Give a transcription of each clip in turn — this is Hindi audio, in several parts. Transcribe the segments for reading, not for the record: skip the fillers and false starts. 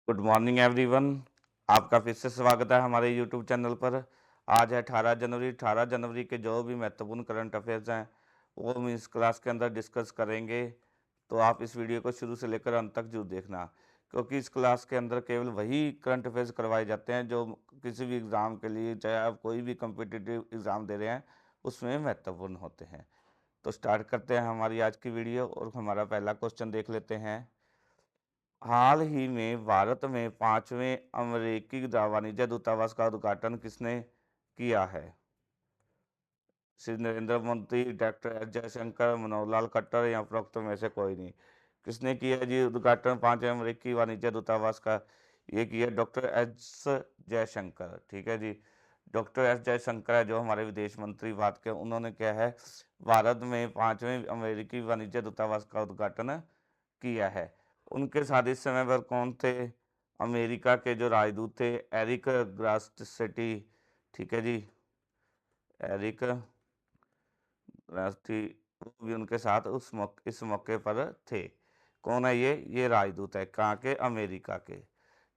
Good morning everyone. आपका फिर से स्वागत है हमारे यूट्यूब चैनल पर। आज है 18 जनवरी। 18 जनवरी के जो भी महत्वपूर्ण करंट अफेयर्स हैं वो हम इस क्लास के अंदर डिस्कस करेंगे। तो आप इस वीडियो को शुरू से लेकर अंत तक जरूर देखना, क्योंकि इस क्लास के अंदर केवल वही करंट अफेयर्स करवाए जाते हैं जो किसी भी एग्ज़ाम के लिए, चाहे आप कोई भी कम्पिटिटिव एग्ज़ाम दे रहे हैं, उसमें महत्वपूर्ण होते हैं। तो स्टार्ट करते हैं हमारी आज की वीडियो और हमारा पहला क्वेश्चन देख लेते हैं। हाल ही में भारत में 5वें अमेरिकी वाणिज्य दूतावास का उद्घाटन किसने किया है? श्री नरेंद्र मोदी, डॉक्टर एस जयशंकर, मनोहर लाल खट्टर या उपरोक्त में से कोई नहीं। किसने किया जी उद्घाटन 5वें अमेरिकी वाणिज्य दूतावास का? ये किया डॉक्टर एस जयशंकर। ठीक है जी, डॉक्टर एस जयशंकर है जो हमारे विदेश मंत्री भारत के, उन्होंने क्या है भारत में 5वें अमेरिकी वाणिज्य दूतावास का उद्घाटन किया है। उनके साथ इस समय पर कौन थे? अमेरिका के जो राजदूत थे एरिक ग्रास्सेटी। ठीक है जी, एरिक ग्रास्टी, वो भी उनके साथ इस मौके पर थे। कौन है ये राजदूत है कहाँ के? अमेरिका के।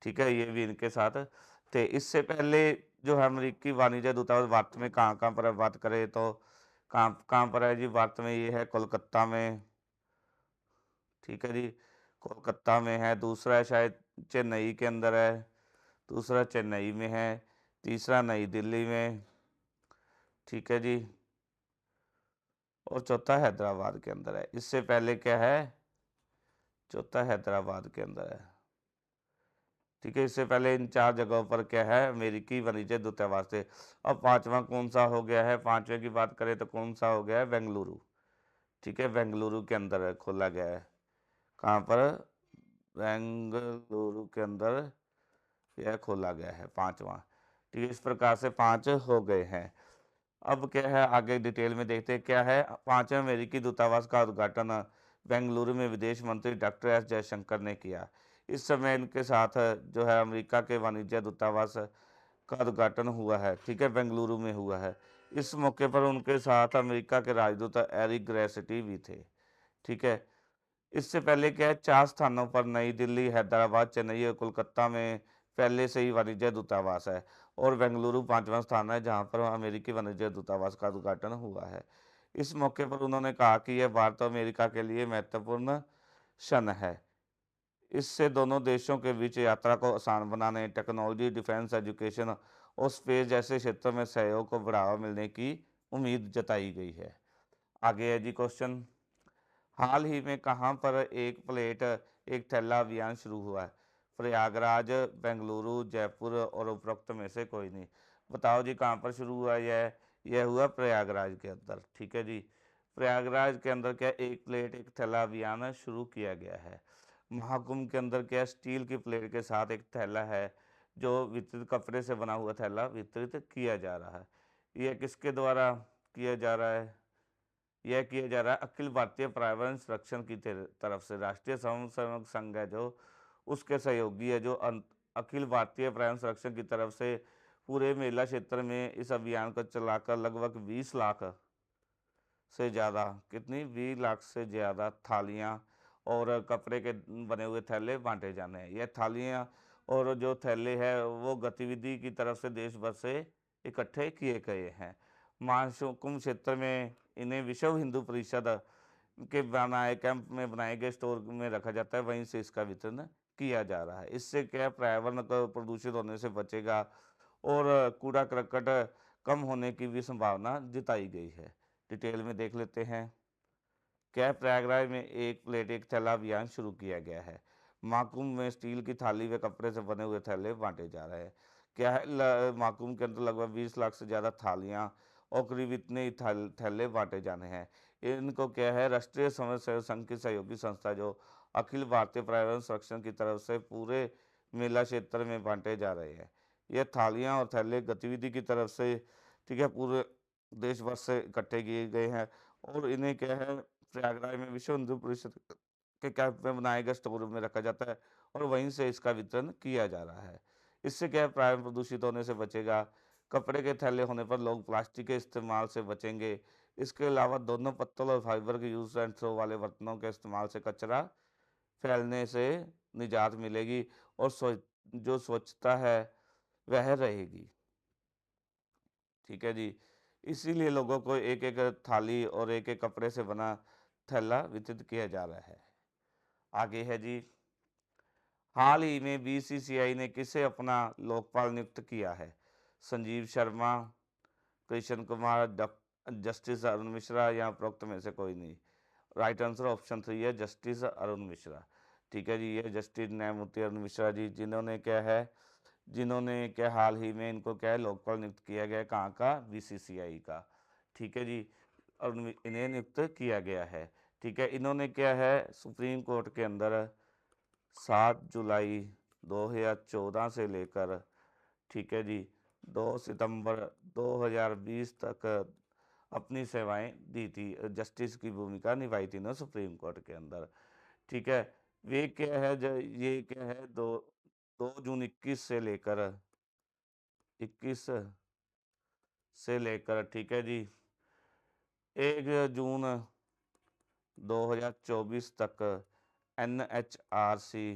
ठीक है, ये भी इनके साथ थे। इससे पहले जो है अमेरिकी वाणिज्य दूतावास भारत में कहाँ-कहाँ पर है? बात करें तो कहाँ कहाँ पर है जी? भारत में ये है कोलकाता में। ठीक है जी, कोलकाता में है। दूसरा है शायद चेन्नई के अंदर है, दूसरा चेन्नई में है, तीसरा नई दिल्ली में। ठीक है जी, और चौथा हैदराबाद के अंदर है। इससे पहले क्या है? चौथा हैदराबाद के अंदर है। ठीक है, इससे पहले इन 4 जगहों पर क्या है? अमेरिकी वाणिज्य दूतावास थे। अब 5वां कौन-सा हो गया है? 5वें की बात करें तो कौन-सा हो गया है? बेंगलुरु। ठीक है, बेंगलुरु के अंदर खोला गया है। कहाँ पर? बेंगलुरु के अंदर यह खोला गया है 5वां। ठीक है, इस प्रकार से 5 हो गए हैं। अब क्या है आगे डिटेल में देखते हैं क्या है। 5वें अमेरिकी दूतावास का उद्घाटन बेंगलुरु में विदेश मंत्री डॉक्टर एस जयशंकर ने किया। इस समय इनके साथ जो है अमेरिका के वाणिज्य दूतावास का उद्घाटन हुआ है। ठीक है, बेंगलुरु में हुआ है। इस मौके पर उनके साथ अमेरिका के राजदूत एरिक ग्रेसिटी भी थे। ठीक है, इससे पहले क्या है 4 स्थानों पर नई दिल्ली, हैदराबाद, चेन्नई और कोलकाता में पहले से ही वाणिज्य दूतावास है, और बेंगलुरु 5वां स्थान है जहां पर अमेरिकी वाणिज्य दूतावास का उद्घाटन हुआ है। इस मौके पर उन्होंने कहा कि यह भारत और अमेरिका के लिए महत्वपूर्ण क्षण है। इससे दोनों देशों के बीच यात्रा को आसान बनाने, टेक्नोलॉजी, डिफेंस, एजुकेशन और स्पेस जैसे क्षेत्रों में सहयोग को बढ़ावा मिलने की उम्मीद जताई गई है। आगे है जी क्वेश्चन। हाल ही में कहाँ पर एक प्लेट एक थैला अभियान शुरू हुआ है? प्रयागराज, बेंगलुरु, जयपुर और उपरोक्त में से कोई नहीं। बताओ जी कहाँ पर शुरू हुआ यह हुआ प्रयागराज के अंदर। ठीक है जी, प्रयागराज के अंदर क्या एक प्लेट एक थैला अभियान शुरू किया गया है। महाकुंभ के अंदर क्या स्टील की प्लेट के साथ एक थैला है जो वितरित कपड़े से बना हुआ थैला वितरित किया जा रहा है। यह किसके द्वारा किया जा रहा है? यह किया जा रहा है अखिल भारतीय पर्यावरण संरक्षण की तरफ से। राष्ट्रीय स्वयंसेवक संघ है जो उसके सहयोगी है जो अखिल भारतीय पर्यावरण संरक्षण की तरफ से पूरे मेला क्षेत्र में इस अभियान को चलाकर लगभग 20 लाख से ज़्यादा, कितनी 20 लाख से ज़्यादा थालियां और कपड़े के बने हुए थैले बांटे जाने हैं। यह थालियां और जो थैले हैं वो गतिविधि की तरफ से देश भर से इकट्ठे किए गए हैं। महाकुंभ क्षेत्र में इन्हें विश्व हिंदू परिषद के बनाए कैंप में बनाए गए स्टोर में रखा जाता है, वहीं से इसका वितरण किया जा रहा है। इससे क्या है, पर्यावरण को प्रदूषित होने से बचेगा और कूड़ा करकट कम होने की भी संभावना जताई गई है। डिटेल में देख लेते हैं। क्या है, प्रयागराज में एक प्लेट एक थैला अभियान शुरू किया गया है। महाकुंभ में स्टील की थाली व कपड़े से बने हुए थैले बांटे जा रहे हैं। क्या है, महाकुंभ के अंदर लगभग 20 लाख से ज़्यादा थालियां और करीब इतने ही थैले बांटे जाने हैं। इनको क्या है, राष्ट्रीय स्वयं सेवक संघ की सहयोगी संस्था जो अखिल भारतीय पर्यावरण संरक्षण की तरफ से पूरे मेला क्षेत्र में बांटे जा रहे हैं। ये थालियां और थैले गतिविधि की तरफ से, ठीक है, पूरे देश भर से इकट्ठे किए गए हैं, और इन्हें क्या है प्रयागराज में विश्व हिंदू परिषद के कैंप में बनाए गए स्टोर में रखा जाता है, और वहीं से इसका वितरण किया जा रहा है। इससे क्या है, पर्यावरण प्रदूषित होने से बचेगा। कपड़े के थैले होने पर लोग प्लास्टिक के इस्तेमाल से बचेंगे। इसके अलावा दोनों पत्तल और फाइबर के यूज एंड थ्रो वाले बर्तनों के इस्तेमाल से कचरा फैलने से निजात मिलेगी और जो स्वच्छता है वह रहेगी। ठीक है जी। इसीलिए लोगों को एक-एक थाली और एक-एक कपड़े से बना थैला वितरित किया जा रहा है। आगे है जी, हाल ही में बीसीसीआई ने किसे अपना लोकपाल नियुक्त किया है? संजीव शर्मा, कृष्ण कुमार, जस्टिस अरुण मिश्रा या उपरोक्त में से कोई नहीं। राइट आंसर ऑप्शन 3 है जस्टिस अरुण मिश्रा। ठीक है जी, ये जस्टिस न्यायमूर्ति अरुण मिश्रा जी जिन्होंने क्या हाल ही में इनको क्या है लोकपाल नियुक्त किया गया है, कहाँ का? बीसीसीआई का। ठीक है जी, और इन्हें नियुक्त किया गया है। ठीक है, इन्होंने क्या है सुप्रीम कोर्ट के अंदर 7 जुलाई 2014 से लेकर, ठीक है जी, 2 सितंबर 2020 तक अपनी सेवाएं दी थी, जस्टिस की भूमिका निभाई थी ना सुप्रीम कोर्ट के अंदर। ठीक है, वे क्या है ये क्या है 2 जून 21 से लेकर 21 से लेकर, ठीक है जी, 1 जून 2024 तक एनएचआरसी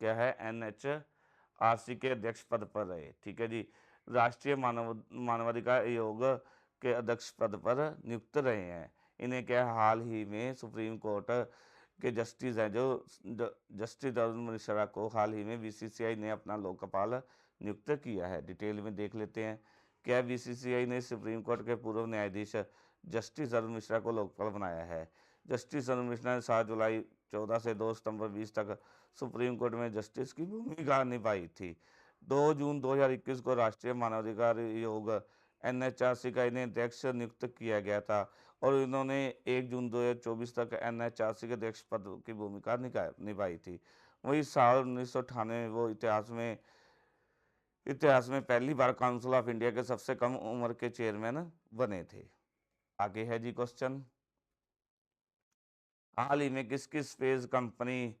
क्या है एनएचआरसी के अध्यक्ष पद पर रहे। ठीक है जी, राष्ट्रीय मानवाधिकार आयोग के अध्यक्ष पद पर नियुक्त रहे हैं। इन्हें क्या हाल ही में सुप्रीम कोर्ट के जस्टिस हैं जो जस्टिस अरुण मिश्रा को हाल ही में बीसीसीआई ने अपना लोकपाल नियुक्त किया है। डिटेल में देख लेते हैं, क्या बीसीसीआई ने सुप्रीम कोर्ट के पूर्व न्यायाधीश जस्टिस अरुण मिश्रा को लोकपाल बनाया है। जस्टिस अरुण मिश्रा ने 7 जुलाई 14 से 2 सितंबर 20 तक सुप्रीम कोर्ट में जस्टिस की भूमिका निभाई थी। 2 जून 2021 को राष्ट्रीय मानवाधिकार आयोग एनएचआरसी का इन्हें अध्यक्ष नियुक्त किया गया था और इन्होंने 1 जून 2024 तक एनएचआरसी के अध्यक्ष पद की भूमिका निभाई थी। वही साल 1998 वो इतिहास में पहली बार काउंसिल ऑफ इंडिया के सबसे कम उम्र के चेयरमैन बने थे। आगे है जी क्वेश्चन, हाल ही में किस किस स्पेस कंपनी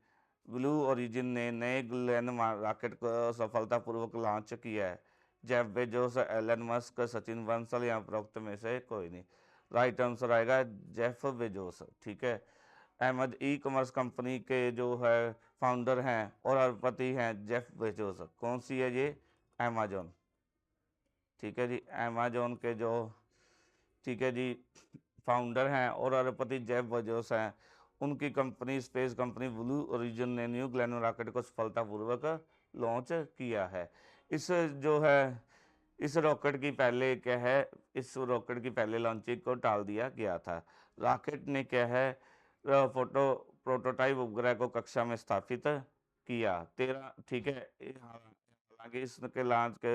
ब्लू ओरिजिन ने नए ग्लेन रॉकेट को सफलतापूर्वक लॉन्च किया है? Jeff Bezos, Elon Musk, Sachin Bansal या उपरोक्त में से कोई नहीं। राइट आंसर आएगा जेफ बेजोस। ठीक है, अहमद ई कॉमर्स कंपनी के जो है फाउंडर हैं और अरबपति हैं जेफ बेजोस। कौन सी है ये? अमेजोन। ठीक है जी, अमेजोन के जो, ठीक है जी, फाउंडर हैं और अरबपति जेफ बेजोस हैं। उनकी company space company blue origin ने न्यू ग्लेन रॉकेट को सफलतापूर्वक लॉन्च किया है। इस जो है इस रॉकेट की पहले क्या है इस रॉकेट की पहले लॉन्चिंग को टाल दिया गया था। रॉकेट ने क्या है प्रोटोटाइप उपग्रह को कक्षा में स्थापित किया 13, ठीक है, हालांकि इसके लॉन्च के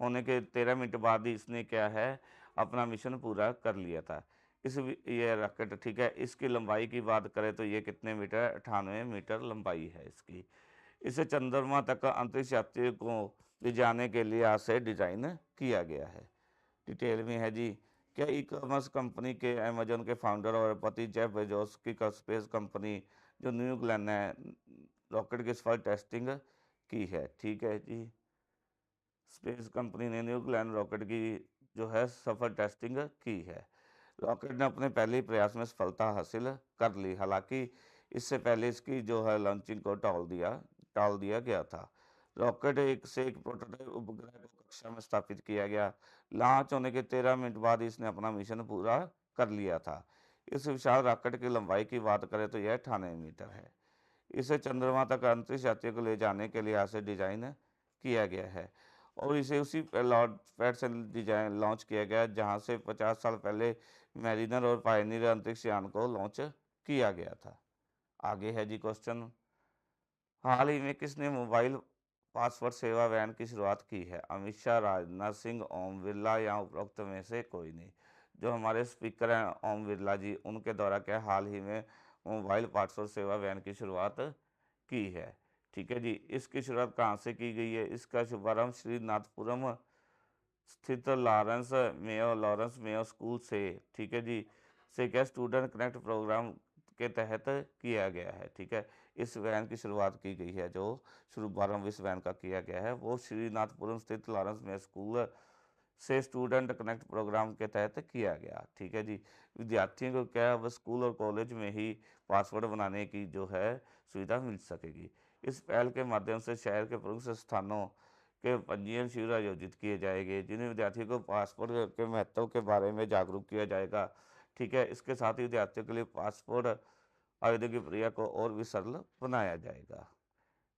होने के 13 मिनट बाद ही इसने क्या है अपना मिशन पूरा कर लिया था। ये रॉकेट, ठीक है, इसकी लंबाई की बात करें तो ये कितने मीटर? 98 मीटर लंबाई है इसकी। इसे चंद्रमा तक अंतरिक्ष यात्रियों को ले जाने के लिए आज से डिजाइन किया गया है। डिटेल में है जी, क्या ई कॉमर्स कंपनी के अमेजोन के फाउंडर और पति जेफ बेजोस की स्पेस कंपनी जो न्यू ग्लेन है रॉकेट की सफल टेस्टिंग की है? ठीक है जी, स्पेस कंपनी ने न्यू ग्लेन रॉकेट की जो है सफल टेस्टिंग की है। रॉकेट ने अपने पहले ही प्रयास में सफलता हासिल कर ली, हालांकि इससे पहले इसकी जो है लॉन्चिंग को टाल दिया गया था। रॉकेट एक से एक प्रोटोटाइप उपग्रह को कक्षा में स्थापित किया गया। लॉन्च होने के 13 मिनट बाद इसने अपना मिशन पूरा कर लिया था। इस विशाल रॉकेट की लंबाई की बात करें तो यह 98 मीटर है। इसे चंद्रमा तक अंतरिक्ष यात्रियों को ले जाने के लिए से डिजाइन किया गया है और इसे उसी लॉन्च पैड से डिजाइन लॉन्च किया गया जहां से 50 साल पहले मैरिनर और पायनियर अंतरिक्ष यान को लॉन्च किया गया था। आगे है जी क्वेश्चन, हाल ही में किसने मोबाइल पासवर्ड सेवा वैन की शुरुआत की है? अमित शाह, राजनाथ सिंह, ओम बिरला या उपरोक्त में से कोई नहीं। जो हमारे स्पीकर हैं ओम बिरला जी, उनके द्वारा क्या हाल ही में मोबाइल पासवर्ड सेवा वैन की शुरुआत की है। ठीक है जी, इसकी शुरुआत कहाँ से की गई है? इसका शुभारंभ श्रीनाथपुरम स्थित लॉरेंस मेयो स्कूल से, ठीक है जी, से क्या स्टूडेंट कनेक्ट प्रोग्राम के तहत किया गया है। ठीक है, इस वैन की शुरुआत की गई है, जो शुभारंभ इस वैन का किया गया है वो श्रीनाथपुरम स्थित लॉरेंस मेयो स्कूल से स्टूडेंट कनेक्ट प्रोग्राम के तहत किया गया। ठीक है जी। विद्यार्थियों को क्या है, अब स्कूल और कॉलेज में ही पासवर्ड बनाने की जो है सुविधा मिल सकेगी। इस पहल के माध्यम से शहर के प्रमुख स्थानों के पंजीयन शिविर आयोजित किए जाएंगे, जिन्हें विद्यार्थियों को पासपोर्ट के महत्व के बारे में जागरूक किया जाएगा। ठीक है, इसके साथ ही विद्यार्थियों के लिए पासपोर्ट आवेदन की प्रक्रिया को और भी सरल बनाया जाएगा।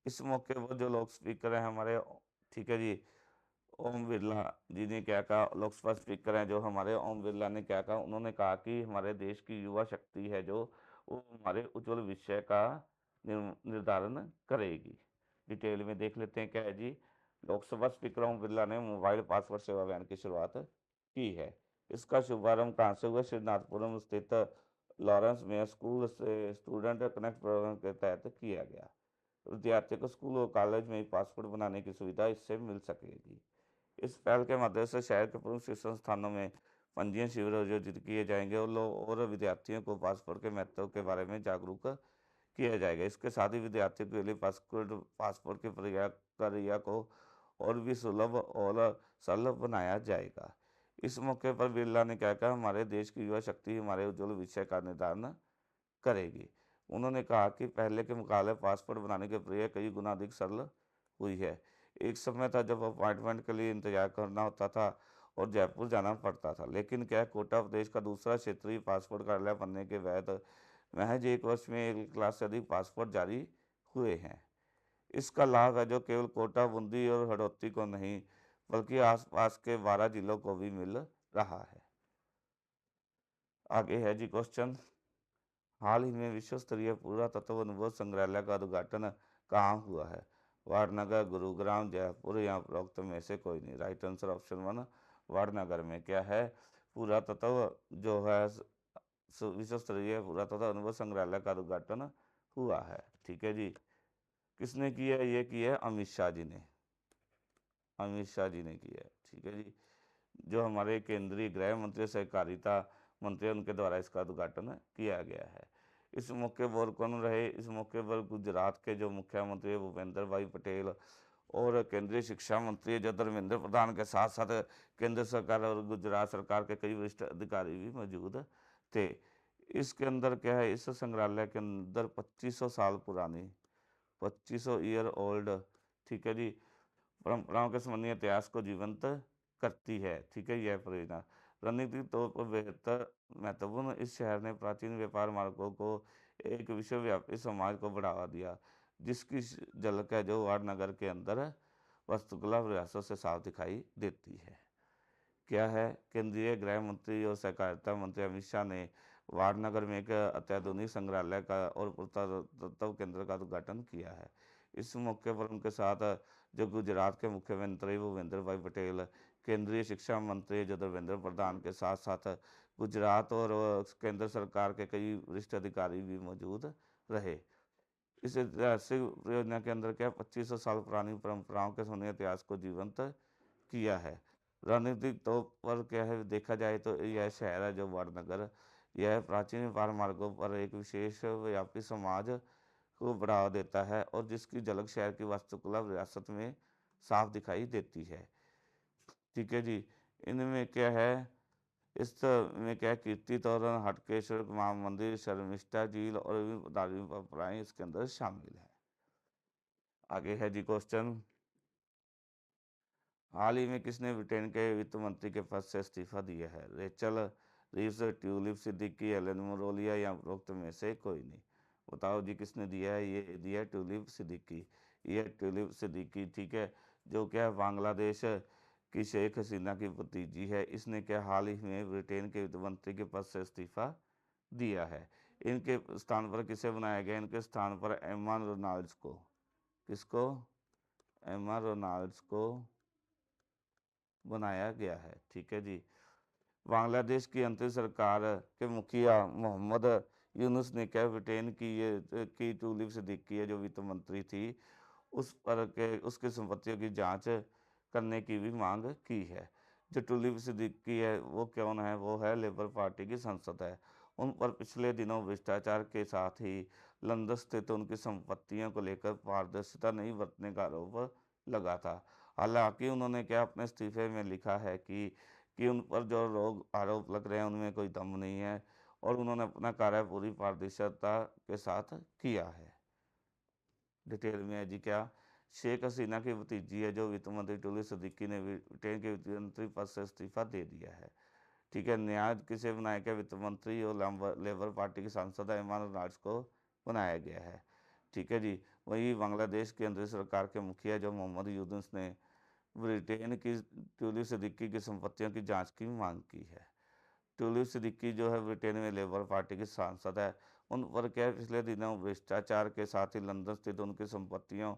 इस मौके पर जो लोग स्पीकर हैं हमारे, ठीक है जी, ओम बिरला जी ने क्या कहा, लोकसभा स्पीकर हैं जो हमारे ओम बिरला ने क्या कहा, उन्होंने कहा कि हमारे देश की युवा शक्ति है जो वो हमारे उज्जवल भविष्य का निर्धारण करेगी। डिटेल में देख लेते हैं क्या है जी। लोकसभा स्पीकर ओम बिरला ने मोबाइल पासवर्ड सेवा अभियान की शुरुआत की है। इसका शुभारंभ कहाँ से हुआ? श्रीनाथपुरम स्थित लॉरेंस मेयर स्कूल से स्टूडेंट कनेक्ट प्रोग्राम के तहत किया गया। विद्यार्थियों को स्कूल और कॉलेज में ही पासपोर्ट बनाने की सुविधा इससे मिल सकेगी। इस पहल के माध्यम से शहर के प्रमुख शिक्षण संस्थानों में पंजीयन शिविर आयोजित किए जाएंगे और लोग और विद्यार्थियों को पासपोर्ट के महत्व के बारे में जागरूक किया जाएगा। इसके साथ ही विद्यार्थियों के लिए पासपोर्ट पासपोर्ट की प्रक्रिया को और भी सुलभ और सरल बनाया जाएगा। इस मौके पर बिरला ने क्या कहा, हमारे देश की युवा शक्ति हमारे उज्जवल भविष्य का निर्धारण करेगी। उन्होंने कहा कि पहले के मुकाबले पासपोर्ट बनाने की प्रक्रिया कई गुना अधिक सरल हुई है। एक समय था जब अपॉइंटमेंट के लिए इंतजार करना होता था और जयपुर जाना पड़ता था, लेकिन क्या है, कोटा प्रदेश का दूसरा क्षेत्रीय पासपोर्ट कार्यालय बनने के बाद महज 1 वर्ष में 1 लाख से अधिक पासपोर्ट जारी हुए हैं। इसका लाभ है जो केवल कोटा, बूंदी और हड़ौती को नहीं, बल्कि आसपास के 12 जिलों को भी मिल रहा है। आगे है जी क्वेश्चन, हाल ही में विश्व स्तरीय पुरातत्व अनुभव संग्रहालय का उद्घाटन कहाँ हुआ है? वारनगर, गुरुग्राम, जयपुर या उपरोक्त में से कोई नहीं। राइट आंसर ऑप्शन 1 वारनगर में क्या है, पुरातत्व जो है विश्व स्तरीय पुरातत्व अनुभव संग्रहालय का उद्घाटन हुआ है। ठीक है जी। किसने किया है? ये किया है अमित शाह जी ने। अमित शाह जी ने किया है। ठीक है जी। जो हमारे केंद्रीय गृह मंत्री, सहकारिता मंत्री, उनके द्वारा इसका उद्घाटन किया गया है। इस मौके पर कौन रहे? इस मौके पर गुजरात के जो मुख्यमंत्री है भूपेंद्र भाई पटेल और केंद्रीय शिक्षा मंत्री जो धर्मेंद्र प्रधान के साथ साथ केंद्र सरकार और गुजरात सरकार के कई वरिष्ठ अधिकारी भी मौजूद थे। इसके अंदर क्या है, इस संग्रहालय के अंदर 2500 साल पुरानी, 2500 ईयर ओल्ड, ठीक है जी, परंपराओं के संबंधी इतिहास को जीवंत करती है। ठीक है, यह परियोजना रणनीतिक तौर पर बेहतर महत्वपूर्ण, इस शहर ने प्राचीन व्यापार मार्गों को एक विश्वव्यापी समाज को बढ़ावा दिया, जिसकी झलक है जो वारनगर के अंदर वास्तुकला विरासत से साफ दिखाई देती है। क्या है, केंद्रीय गृह मंत्री और सहकारिता मंत्री अमित शाह ने वारनगर में एक अत्याधुनिक संग्रहालय का और पुरातत्व केंद्र का उद्घाटन किया है। इस मौके पर उनके साथ जो गुजरात के मुख्यमंत्री भूपेंद्र भाई पटेल, केंद्रीय शिक्षा मंत्री जो धर्मेंद्र प्रधान के साथ साथ गुजरात और केंद्र सरकार के कई वरिष्ठ अधिकारी भी मौजूद रहे। इस ऐतिहासिक परियोजना के अंदर क्या 2500 साल पुरानी परंपराओं के सोने इतिहास को जीवंत किया है। रणनीतिक तौर पर क्या है, देखा जाए तो यह शहर है जो वारनगर, यह प्राचीन व्यापार मार्गों पर एक विशेष व्यापी समाज को बढ़ावा देता है और जिसकी झलक शहर की वास्तुकला विरासत में साफ दिखाई देती है। ठीक है जी। इनमें क्या है, इस में क्या है, कीर्ति तोरण, हटकेश्वर मंदिर, शर्मिष्ठा झील और विभिन्न धार्मिक परंपराएं इसके अंदर शामिल है। आगे है जी क्वेश्चन, हाल ही में किसने ब्रिटेन के वित्त मंत्री के पद से इस्तीफा दिया है? रेचल रीव्स, ट्यूलिप सिद्दीकी, एलन मरोलिया या उपरोक्त में से कोई नहीं। बताओ जी किसने दिया है? ये दिया है ट्यूलिप सिद्दीकी। ये ट्यूलिप सिद्दीकी, ठीक है, जो क्या बांग्लादेश की शेख हसीना की भतीजी है। इसने क्या हाल ही में ब्रिटेन के वित्त मंत्री के पद से इस्तीफा दिया है। इनके स्थान पर किसे बनाया गया? इनके स्थान पर एम्मा रोनाल्ड्स को। किसको? एम्मा रोनाल्ड्स को बनाया गया है। ठीक है जी। बांग्लादेश की अंतरिम सरकार के मुखिया मोहम्मद यूनुस ने क्या ब्रिटेन की ट्यूलिप सिद्दीकी है जो वित्त मंत्री थी, उस पर के उसकी संपत्तियों की जांच करने की भी मांग की है। जो ट्यूलिप सिद्दीकी है वो कौन है? वो है लेबर पार्टी की सांसद है। उन पर पिछले दिनों भ्रष्टाचार के साथ ही लंदन स्थित उनकी संपत्तियों को लेकर पारदर्शिता नहीं बरतने का आरोप लगा था। हालाँकि उन्होंने क्या अपने इस्तीफे में लिखा है कि उन पर जो रोग आरोप लग रहे हैं उनमें कोई दम नहीं है और उन्होंने अपना कार्य पूरी पारदर्शिता के साथ किया है। डिटेल में है जी क्या, शेख हसीना की भतीजी है जो वित्त मंत्री टुली सिद्दीकी ने ब्रिटेन के वित्त मंत्री पद से इस्तीफा दे दिया है। ठीक है, नया किसे बनाया गया, वित्त मंत्री और लेबर पार्टी के सांसद ईमान राज को बनाया गया है। ठीक है जी, वहीं बांग्लादेश केंद्रीय सरकार के मुखिया जो मोहम्मद यूनुस ने ब्रिटेन की टुली सिद्दीकी की संपत्तियों की जांच की मांग की है। टुली सिद्दीकी जो है ब्रिटेन में लेबर पार्टी की सांसद है। उन पर क्या है, पिछले दिनों भ्रष्टाचार के साथ ही लंदन स्थित उनकी संपत्तियों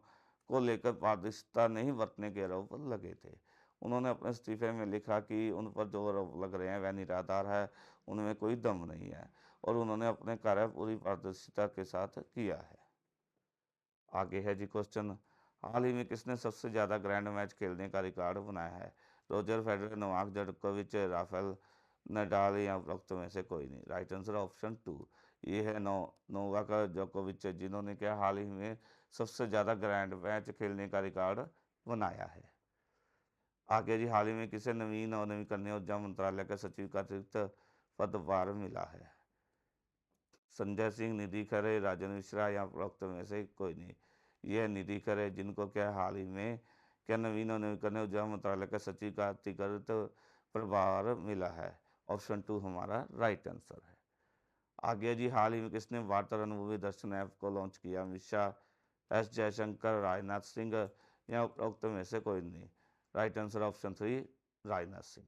को लेकर पारदर्शिता नहीं बरतने के आरोप लगे थे। उन्होंने अपने इस्तीफे में लिखा कि उन पर जो आरोप लग रहे हैं वह निराधार है, उनमें कोई दम नहीं है और उन्होंने अपने कार्य पूरी पारदर्शिता के साथ किया है। आगे है जी क्वेश्चन, हाल ही में किसने सबसे ज़्यादा ग्रैंड मैच खेलने का रिकॉर्ड बनाया है? रोजर फेडरर, नोवाक जोकोविच, राफेल नडाल या उपरोक्त में से कोई नहीं। राइट आंसर ऑप्शन 2, ये है नोवाक जोकोविच जिन्होंने क्या हाल ही में सबसे ज़्यादा ग्रैंड मैच खेलने का रिकॉर्ड बनाया है। आगे जी, हाल ही में किसे नवीन और नवीकरणीय ऊर्जा मंत्रालय के सचिव का अतिरिक्त पदभार मिला है? संजय सिंह, निधि खरे, राजन मिश्रा या उपरोक्त में से कोई नहीं। यह निधि खरे जिनको क्या हाल ही में क्या नवीन और नवीकरणीय ऊर्जा मंत्रालय का सचिव का अतिरिक्त प्रभार मिला है। ऑप्शन 2 हमारा राइट आंसर है। आगे जी, हाल ही में किसने वार्ता अनुभवी दर्शन ऐप को लॉन्च किया? अमित शाह, एस जयशंकर, राजनाथ सिंह या उपरोक्त में से कोई नहीं। Right answer option 3 Rajnath Singh.